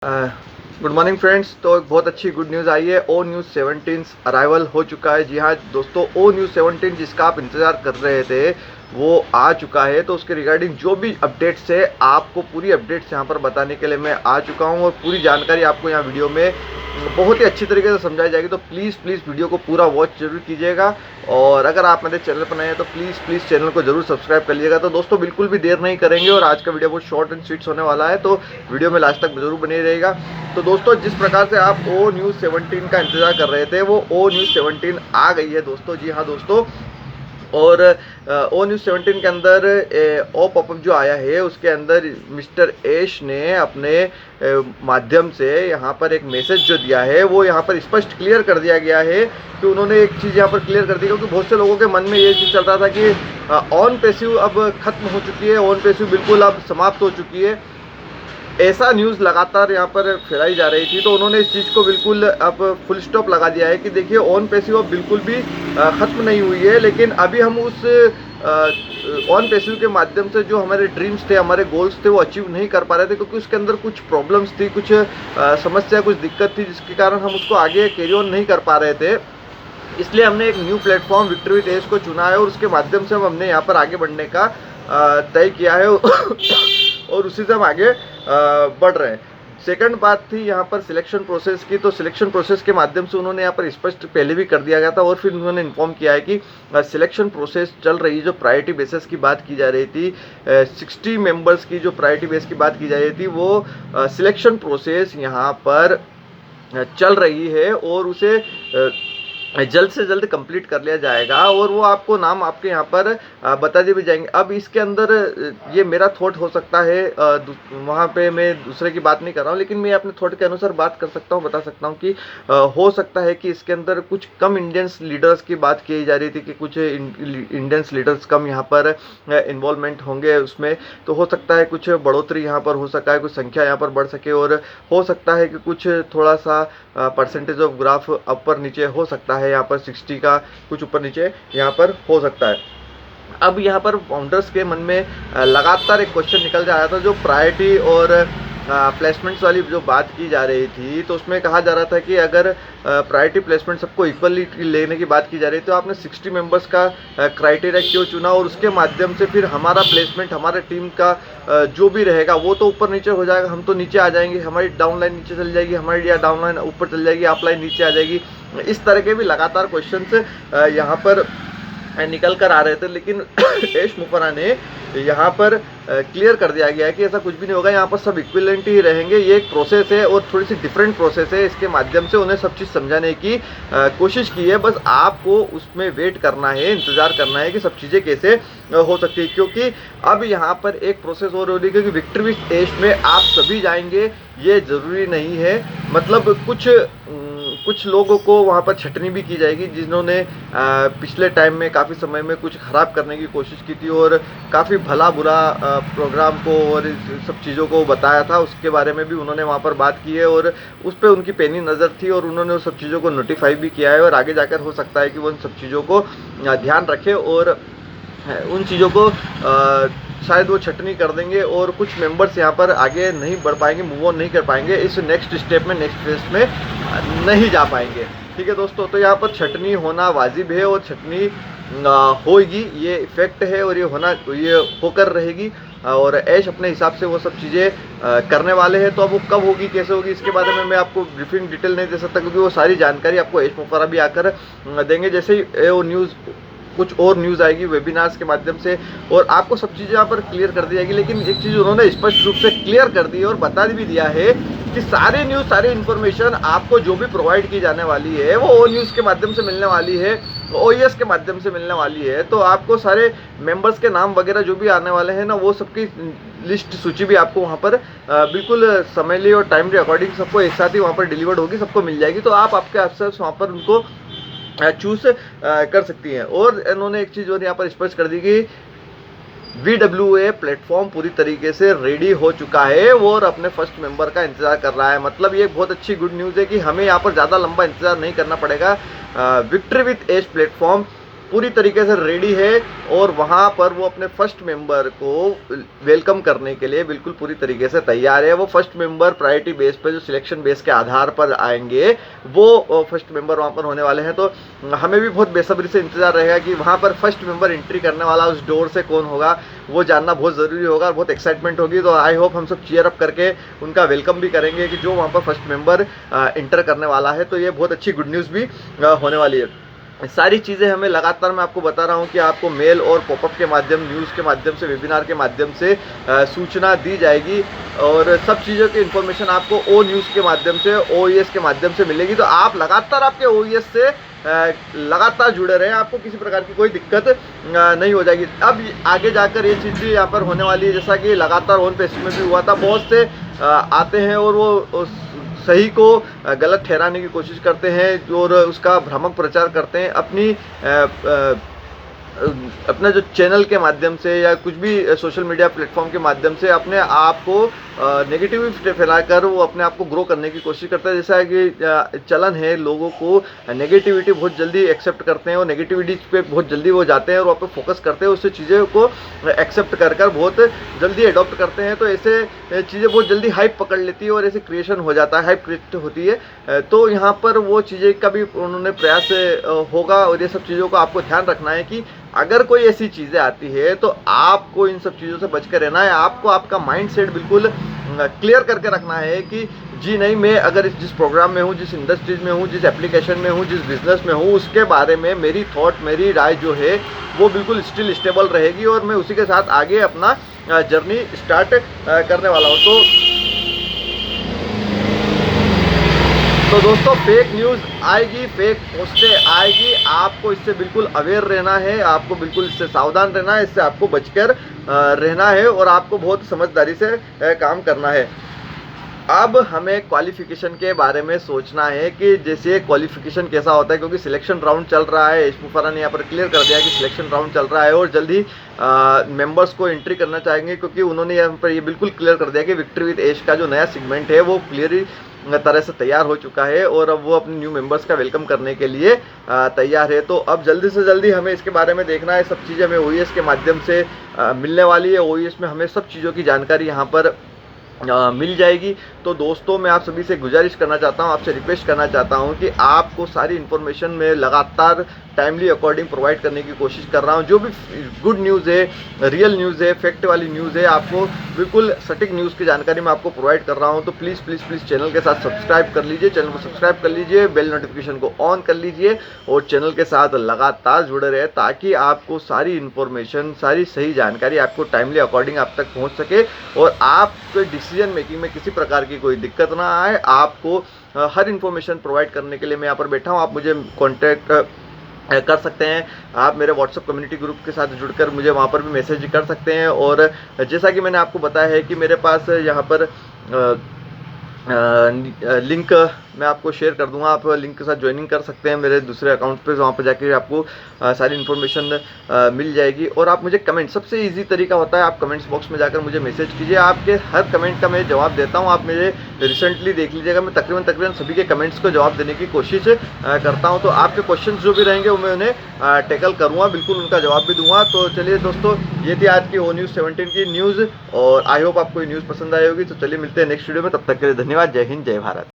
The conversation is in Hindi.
Good morning friends. तो एक बहुत अच्छी गुड न्यूज़ आई है। ओ न्यूज़ 17 अराइवल हो चुका है। जी हाँ दोस्तों, ओ न्यूज़ 17 जिसका आप इंतज़ार कर रहे थे वो आ चुका है। तो उसके रिगार्डिंग जो भी अपडेट्स है आपको पूरी अपडेट्स यहाँ पर बताने के लिए मैं आ चुका हूँ और पूरी जानकारी आपको यहाँ वीडियो में बहुत ही अच्छी तरीके से समझाई जाएगी। तो प्लीज़ वीडियो को पूरा वॉच जरूर कीजिएगा और अगर आप मेरे चैनल पर नए हैं तो प्लीज़ चैनल को जरूर सब्सक्राइब कर लीजिएगा। तो दोस्तों बिल्कुल भी देर नहीं करेंगे और आज का वीडियो बहुत शॉर्ट एंड स्वीट्स होने वाला है, तो वीडियो में लास्ट तक जरूर बने रहेगा। तो दोस्तों जिस प्रकार से आप ओ न्यूज़ 17 का इंतजार कर रहे थे वो ओ न्यूज़ 17 आ गई है दोस्तों। जी हाँ दोस्तों, और ओ न्यूज़ 17 के अंदर ओ पॉपअप जो आया है उसके अंदर मिस्टर एश ने अपने माध्यम से यहाँ पर एक मैसेज जो दिया है वो यहाँ पर स्पष्ट क्लियर कर दिया गया है कि उन्होंने एक चीज़ यहाँ पर क्लियर कर दी, क्योंकि बहुत से लोगों के मन में ये चीज़ चल रहा था कि ऑन पैसिव अब खत्म हो चुकी है, ऑन पैसिव बिल्कुल अब समाप्त हो चुकी है। ऐसा न्यूज़ लगातार यहाँ पर फैलाई जा रही थी, तो उन्होंने इस चीज़ को बिल्कुल अब फुल स्टॉप लगा दिया है कि देखिए ऑन पैसिव अब बिल्कुल भी ख़त्म नहीं हुई है, लेकिन अभी हम उस ऑन पैसिव के माध्यम से जो हमारे ड्रीम्स थे, हमारे गोल्स थे, वो अचीव नहीं कर पा रहे थे, क्योंकि उसके अंदर कुछ प्रॉब्लम्स थी, कुछ समस्या, कुछ दिक्कत थी, जिसके कारण हम उसको आगे कैरी ऑन नहीं कर पा रहे थे। इसलिए हमने एक new platform victory with edge को चुना है और उसके माध्यम से हमने यहाँ पर आगे बढ़ने का तय किया है और उसी से हम आगे बढ़ रहे हैं। सेकंड बात थी यहाँ पर सिलेक्शन प्रोसेस की। तो सिलेक्शन प्रोसेस के माध्यम से उन्होंने यहाँ पर स्पष्ट पहले भी कर दिया गया था और फिर उन्होंने इन्फॉर्म किया है कि सिलेक्शन प्रोसेस चल रही है। जो प्रायोरिटी बेसिस की बात की जा रही थी, 60 मेंबर्स की जो प्रायोरिटी बेस की बात की जा रही थी, वो सिलेक्शन प्रोसेस यहाँ पर चल रही है और उसे जल्द से जल्द कंप्लीट कर लिया जाएगा और वो आपको नाम आपके यहाँ पर बता दिए भी जाएंगे। अब इसके अंदर ये मेरा थॉट हो सकता है, वहाँ पे मैं दूसरे की बात नहीं कर रहा हूँ, लेकिन मैं अपने थॉट के अनुसार बात कर सकता हूँ, बता सकता हूँ कि हो सकता है कि इसके अंदर कुछ कम इंडियंस लीडर्स की बात की जा रही थी कि कुछ इंडियंस लीडर्स कम यहाँ पर इन्वॉल्वमेंट होंगे उसमें। तो हो सकता है कुछ बढ़ोतरी यहाँ पर हो सका है, कुछ संख्या यहाँ पर बढ़ सके और हो सकता है कि कुछ थोड़ा सा परसेंटेज ऑफ ग्राफ ऊपर नीचे हो सकता है, यहाँ पर 60 का कुछ ऊपर नीचे यहाँ पर हो सकता है। अब यहाँ पर फाउंडर्स के मन में लगातार एक क्वेश्चन निकल जा रहा था, जो प्रायोरिटी और प्लेसमेंट्स वाली जो बात की जा रही थी, तो उसमें कहा जा रहा था कि अगर प्रायोरिटी प्लेसमेंट सबको इक्वली लेने की बात की जा रही है तो आपने 60 मेंबर्स का क्राइटेरिया क्यों चुना और उसके माध्यम से फिर हमारा प्लेसमेंट, हमारे टीम का जो भी रहेगा वो तो ऊपर नीचे हो जाएगा, हम तो नीचे आ जाएंगे, हमारी डाउनलाइन नीचे चल जाएगी, हमारी या डाउनलाइन ऊपर चल जाएगी, अपलाइन नीचे आ जाएगी। इस तरह के भी लगातार क्वेश्चन यहाँ पर निकल कर आ रहे थे, लेकिन एश मुफरा ने यहाँ पर क्लियर कर दिया गया है कि ऐसा कुछ भी नहीं होगा, यहाँ पर सब इक्विवेलेंट ही रहेंगे। ये एक प्रोसेस है और थोड़ी सी डिफरेंट प्रोसेस है, इसके माध्यम से उन्हें सब चीज़ समझाने की कोशिश की है। बस आपको उसमें वेट करना है, इंतज़ार करना है कि सब चीज़ें कैसे हो सकती है, क्योंकि अब यहाँ पर एक प्रोसेस और हो रही है, क्योंकि विक्ट्री विद एश में आप सभी जाएंगे ये ज़रूरी नहीं है। मतलब कुछ लोगों को वहाँ पर छटनी भी की जाएगी जिन्होंने पिछले टाइम में काफ़ी समय में कुछ ख़राब करने की कोशिश की थी और काफ़ी भला बुरा प्रोग्राम को और सब चीज़ों को बताया था, उसके बारे में भी उन्होंने वहाँ पर बात की है और उस पर उनकी पैनी नज़र थी और उन्होंने उस सब चीज़ों को नोटिफाई भी किया है और आगे जाकर हो सकता है कि वो उन सब चीज़ों को ध्यान रखें और उन चीज़ों को शायद वो छटनी कर देंगे और कुछ मेंबर्स यहाँ पर आगे नहीं बढ़ पाएंगे, मूव ऑन नहीं कर पाएंगे, इस नेक्स्ट स्टेप में, नेक्स्ट फेज में नहीं जा पाएंगे। ठीक है दोस्तों, तो यहाँ पर छटनी होना वाजिब है और छटनी होगी, ये इफेक्ट है और ये होकर रहेगी और ऐश अपने हिसाब से वो सब चीज़ें करने वाले हैं। तो अब वो कब होगी, कैसे होगी, इसके बारे में मैं आपको ब्रीफिंग डिटेल नहीं दे सकता, क्योंकि वो सारी जानकारी आपको एश मुफरा भी आकर देंगे। जैसे ही वो न्यूज़, कुछ और न्यूज़ आएगी वेबिनार्स के माध्यम से और आपको सब चीज़ें यहाँ पर क्लियर कर दी जाएगी। लेकिन एक चीज़ उन्होंने स्पष्ट रूप से क्लियर कर दी और बता भी दिया है कि सारी न्यूज़, सारी इन्फॉर्मेशन आपको जो भी प्रोवाइड की जाने वाली है वो ओ न्यूज़ के माध्यम से मिलने वाली है, OES के माध्यम से मिलने वाली है। तो आपको सारे मेंबर्स के नाम वगैरह जो भी आने वाले हैं ना, वो सबकी लिस्ट, सूची भी आपको वहाँ पर बिल्कुल समयली और टाइमली अकॉर्डिंग सबको एक साथ ही वहाँ पर डिलीवर्ड होगी, सबको मिल जाएगी। तो आप आपके अफसर वहाँ पर उनको चूज कर सकती हैं। और इन्होंने एक चीज़ और यहाँ पर स्पष्ट कर दी कि VWA प्लेटफॉर्म पूरी तरीके से रेडी हो चुका है और अपने फर्स्ट मेंबर का इंतजार कर रहा है। मतलब ये बहुत अच्छी गुड न्यूज़ है कि हमें यहाँ पर ज़्यादा लंबा इंतजार नहीं करना पड़ेगा। विक्ट्री विद एज प्लेटफॉर्म पूरी तरीके से रेडी है और वहाँ पर वो अपने फर्स्ट मेंबर को वेलकम करने के लिए बिल्कुल पूरी तरीके से तैयार है। वो फर्स्ट मेंबर प्रायोरिटी बेस पर जो सिलेक्शन बेस के आधार पर आएंगे वो फर्स्ट मेंबर वहाँ पर होने वाले हैं। तो हमें भी बहुत बेसब्री से इंतजार रहेगा कि वहाँ पर फर्स्ट मेंबर एंट्री करने वाला उस डोर से कौन होगा, वो जानना बहुत ज़रूरी होगा और बहुत एक्साइटमेंट होगी। तो आई होप हम सब चीयर अप करके उनका वेलकम भी करेंगे कि जो वहाँ पर फर्स्ट मेंबर इंटर करने वाला है। तो ये बहुत अच्छी गुड न्यूज़ भी होने वाली है। सारी चीज़ें हमें लगातार मैं आपको बता रहा हूँ कि आपको मेल और पॉपअप के माध्यम, न्यूज़ के माध्यम से, वेबिनार के माध्यम से सूचना दी जाएगी और सब चीज़ों की इन्फॉर्मेशन आपको ओ न्यूज़ के माध्यम से, OES के माध्यम से मिलेगी। तो आप लगातार आपके OES से लगातार जुड़े रहें, आपको किसी प्रकार की कोई दिक्कत नहीं हो जाएगी। अब आगे जाकर ये चीज़ भी यहाँ पर होने वाली है, जैसा कि लगातार ऑन पेस्ट में भी हुआ था, बहुत से आते हैं और वो सही को गलत ठहराने की कोशिश करते हैं और उसका भ्रामक प्रचार करते हैं अपना जो चैनल के माध्यम से या कुछ भी सोशल मीडिया प्लेटफॉर्म के माध्यम से अपने आप को नेगेटिविटी फैलाकर वो अपने आप को ग्रो करने की कोशिश करता है। जैसा कि चलन है, लोगों को नेगेटिविटी बहुत जल्दी एक्सेप्ट करते हैं और नेगेटिविटी पे बहुत जल्दी वो जाते हैं और वहाँ पे फोकस करते हैं, उससे चीज़ों को एक्सेप्ट कर बहुत जल्दी अडॉप्ट करते हैं। तो ऐसे चीज़ें बहुत जल्दी हाइप पकड़ लेती है और ऐसे क्रिएशन हो जाता है, हाइप क्रिएट होती है। तो यहाँ पर वो चीज़ें का भी उन्होंने प्रयास होगा और ये सब चीज़ों का आपको ध्यान रखना है कि अगर कोई ऐसी चीज़ें आती है तो आपको इन सब चीज़ों से बच कर रहना है। आपको आपका माइंड सेट बिल्कुल क्लियर करके रखना है कि जी नहीं, मैं अगर जिस प्रोग्राम में हूँ, जिस इंडस्ट्रीज में हूँ, जिस एप्लीकेशन में हूँ, जिस बिजनेस में हूँ, उसके बारे में मेरी थॉट, मेरी राय जो है वो बिल्कुल स्टिल स्टेबल रहेगी और मैं उसी के साथ आगे अपना जर्नी स्टार्ट करने वाला हूँ। तो दोस्तों, फेक न्यूज़ आएगी, फेक पोस्टें आएगी, आपको इससे बिल्कुल अवेयर रहना है, आपको बिल्कुल इससे सावधान रहना है, इससे आपको बचकर रहना है और आपको बहुत समझदारी से काम करना है। अब हमें क्वालिफिकेशन के बारे में सोचना है कि जैसे क्वालिफिकेशन कैसा होता है, क्योंकि सिलेक्शन राउंड चल रहा है। इश्मुफरा ने यहाँ पर क्लियर कर दिया कि सिलेक्शन राउंड चल रहा है और जल्दी मेंबर्स को एंट्री करना चाहेंगे, क्योंकि उन्होंने यहाँ पर ये बिल्कुल क्लियर कर दिया कि विक्ट्री विद एज का जो नया सेगमेंट है वो क्लियर तरह से तैयार हो चुका है और अब वो अपने न्यू मेंबर्स का वेलकम करने के लिए तैयार है। तो अब जल्दी से जल्दी हमें इसके बारे में देखना है। सब चीज़ें हमें OES के माध्यम से मिलने वाली है। OES में हमें सब चीज़ों की जानकारी यहाँ पर मिल जाएगी। तो दोस्तों, मैं आप सभी से गुजारिश करना चाहता हूँ, आपसे रिक्वेस्ट करना चाहता हूँ कि आपको सारी इन्फॉर्मेशन में लगातार टाइमली अकॉर्डिंग प्रोवाइड करने की कोशिश कर रहा हूँ। जो भी गुड न्यूज़ है, रियल न्यूज़ है, फैक्ट वाली न्यूज़ है, आपको बिल्कुल सटीक न्यूज़ की जानकारी मैं आपको प्रोवाइड कर रहा हूँ। तो प्लीज़ प्लीज़ प्लीज़ चैनल के साथ सब्सक्राइब कर लीजिए, चैनल को सब्सक्राइब कर लीजिए, बेल नोटिफिकेशन को ऑन कर लीजिए और चैनल के साथ लगातार जुड़े रहे, ताकि आपको सारी इन्फॉर्मेशन, सारी सही जानकारी आपको टाइमली अकॉर्डिंग आप तक पहुँच सके और आपके डिसीजन मेकिंग में किसी प्रकार की कोई दिक्कत ना आए। आपको हर इन्फॉर्मेशन प्रोवाइड करने के लिए मैं यहाँ पर बैठा हूँ। आप मुझे कॉन्टैक्ट कर सकते हैं, आप मेरे व्हाट्सएप कम्युनिटी ग्रुप के साथ जुड़कर मुझे वहाँ पर भी मैसेज कर सकते हैं। और जैसा कि मैंने आपको बताया है कि मेरे पास यहाँ पर लिंक मैं आपको शेयर कर दूंगा, आप लिंक के साथ ज्वाइनिंग कर सकते हैं मेरे दूसरे अकाउंट पे। वहाँ पर जाके आपको सारी इन्फॉर्मेशन मिल जाएगी। और आप मुझे कमेंट, सबसे इजी तरीका होता है, आप कमेंट्स बॉक्स में जाकर मुझे मैसेज कीजिए। आपके हर कमेंट का मैं जवाब देता हूँ। आप मेरे रिसेंटली देख लीजिएगा, मैं तकरीबन सभी के कमेंट्स को जवाब देने की कोशिश करता हूँ। तो आपके क्वेश्चन जो भी रहेंगे वो मैं उन्हें टैकल करूँगा, बिल्कुल उनका जवाब भी दूंगा। तो चलिए दोस्तों, ये थी आज की ओ न्यूज़ 17 की न्यूज़ और आई होप आपको ये न्यूज़ पसंद आई होगी। तो चलिए मिलते हैं नेक्स्ट वीडियो में, तब तक के लिए धन्यवाद। जय हिंद, जय भारत।